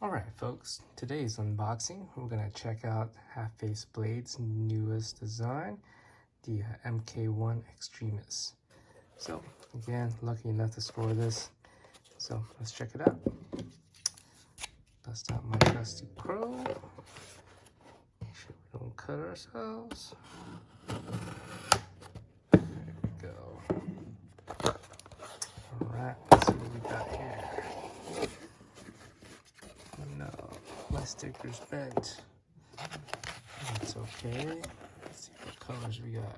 Alright folks, today's unboxing, we're going to check out Half-Face Blade's newest design, the MK1 Extremis. So again, lucky enough to score this, so let's check it out. Dust out my trusty crow, make sure we don't cut ourselves. There we go. Alright, let's see what we got here. My sticker's bent. That's okay. Let's see what colors we got.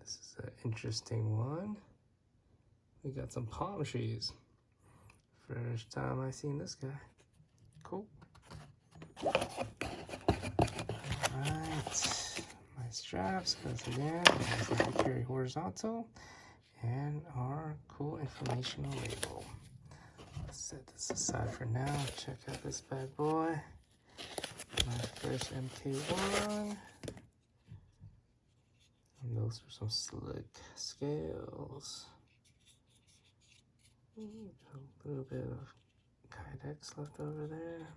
This is an interesting one. We got some palm trees. First time I seen this guy. Cool. Alright. My straps, because again, I have to carry horizontal. And our cool informational label. Set this aside for now. Check out this bad boy. My first MK1. And those are some slick scales. A little bit of kydex left over there.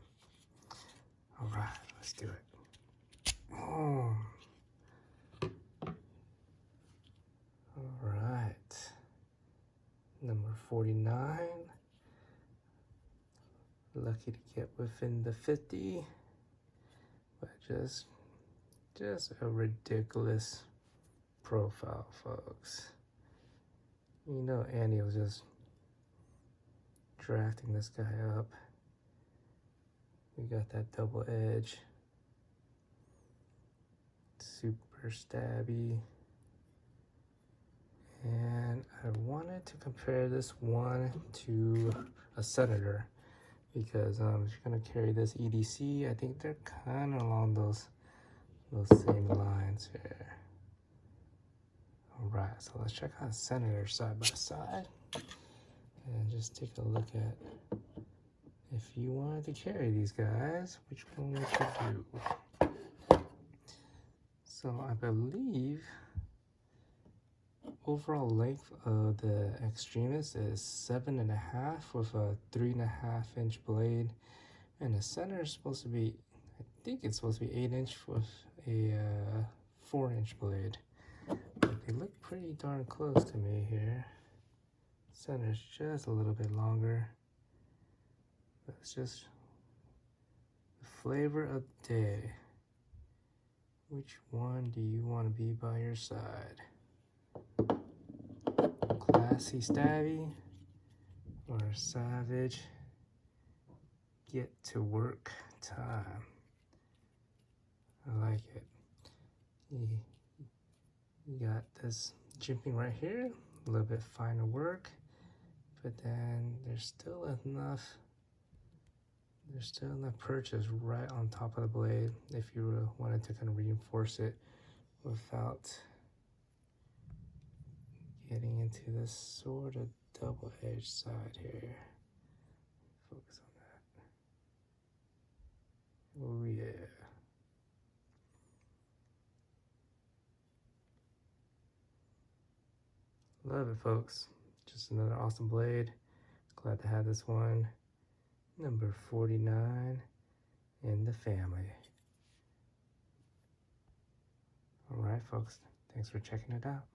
Alright, let's do it. Oh. Alright. Number 49. Lucky to get within the 50, but just a ridiculous profile, folks. You know, Andy was just drafting this guy up. We got that double edge, super stabby, and I wanted to compare this one to a Senator. Because if you're gonna carry this EDC, I think they're kind of along those same lines here. All right, so let's check out Senator side by side, and just take a look at if you wanted to carry these guys, which one would you do? So I believe overall length of the Extremis is 7.5 with a 3.5 inch blade, and the center is supposed to be, I think it's supposed to be 8 inch with a 4 inch blade. But they look pretty darn close to me here. Center's just a little bit longer. But it's just the flavor of the day. Which one do you want to be by your side? Classy stabby or savage get to work time? I like it. You got this jimping right here, a little bit finer work, but then there's still enough purchase right on top of the blade if you wanted to kind of reinforce it without getting into this sort of double-edged side here. Focus on that. Oh yeah. Love it, folks. Just another awesome blade. Glad to have this one. Number 49 in the family. All right, folks. Thanks for checking it out.